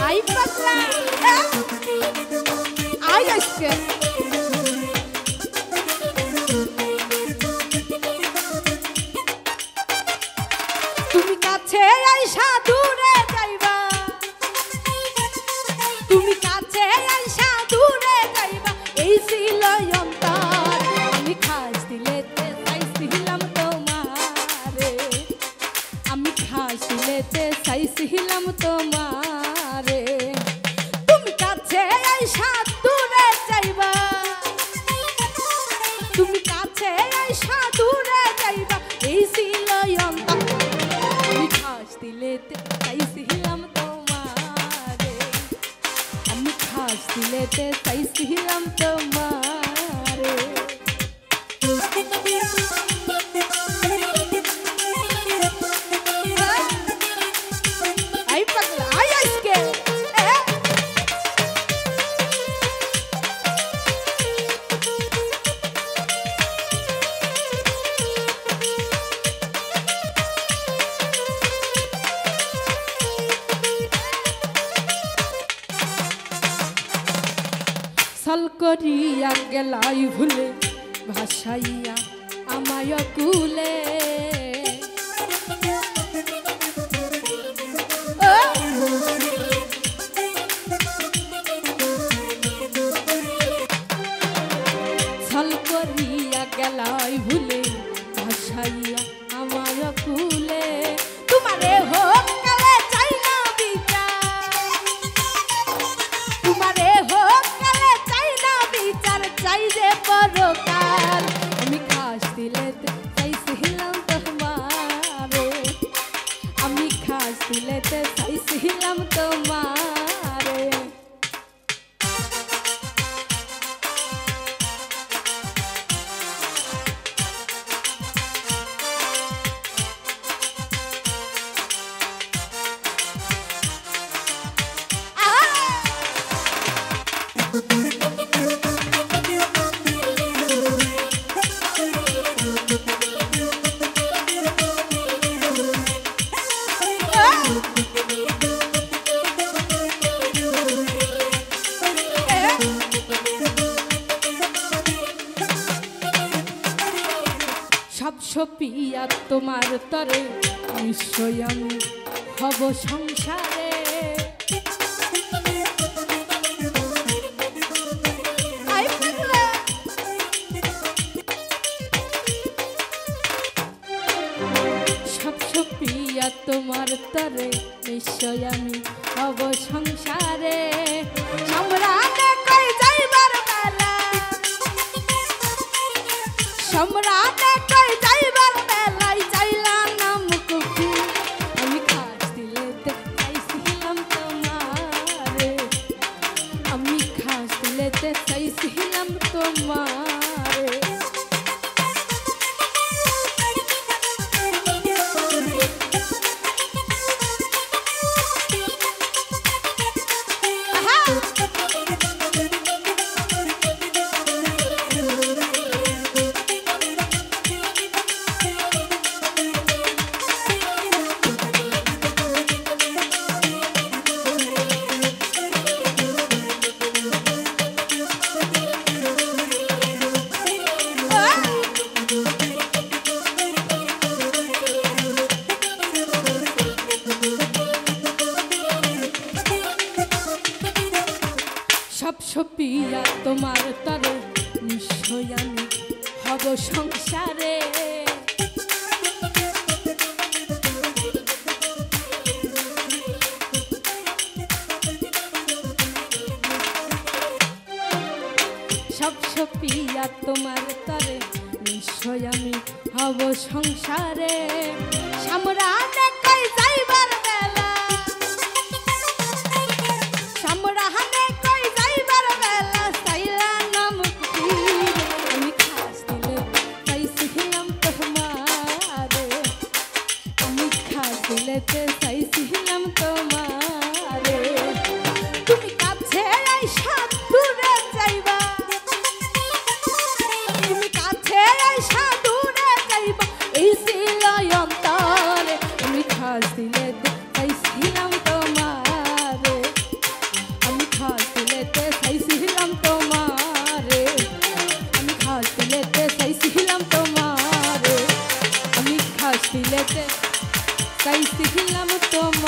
Ay, pasla. Ay, es que. তুমি কাছে আইসা দূরে যাইবা, তুমি কাছে আইসা দূরে যাইবা, এই ছিল অন্তর। আমি খাস দিলেতে চাইছিলাম তোমারে, আমি খাস দিলেতে চাইছিলাম তোমারে। তুমি কাছে আইসা দূরে যাইবা, তুমি কাছে আইসা দূরে যাইবা, এই ছিল অন্তর। আমি খাস দিলেতে চাইছিলাম তোমারে, আমি খাস দিলেতে চাইছিলাম তোমারে। Ay, pagla, ay, es que. সাল করিয়া গেলাই ভুলে, ভাসাইয়া আমায় কুলে। সাল করিয়া গেলাই ভুলে, ভাসাইয়া আমায় কুলে। তোমারে হোক কালে চাই না বিচার, তোমারে হোক কালে চাই না বিচার, চাই যে পরকাল। আমি খাস দিলেতে চাইছিলাম তোমারে, আমি খাস দিলেতে চাইছিলাম তোমারে। সব সপিয়া তোমার তরে, নিশ্চয় আমি হব সংসারে। সব সপিয়া তোমার তরে, নিশ্চয় আমি হব সংসারে। সম্রাটে কই যাইবার বেলা, সম্রাটে কই যাইবার বেলায় চাইলা না মুকুকি। আমি খাস দিলেতে চাইছিলাম তোমারে, আমি খাস দিলেতে চাইছিলাম তোমারে। সব সপিয়া তোমার তরে, নিশ্চয় আমি হব সংসারে। সব সপিয়া তোমার তরে, নিশ্চয় আমি হব সংসারে। সম্রাটে কই যাইবার বেলা, সম্রাটে কই যাইবার বেলা, চাইলা না মুক্তি। আমি খাস দিলে চাইছিলাম তোমারে, আমি খাস দিলেতে চাইছিলাম তোমারে। তুমি কাছে আইসা দূরে যাইবা, তুমি কাছে আইসা দূরে যাইবা, এই ছিল कैसे हिलम तुम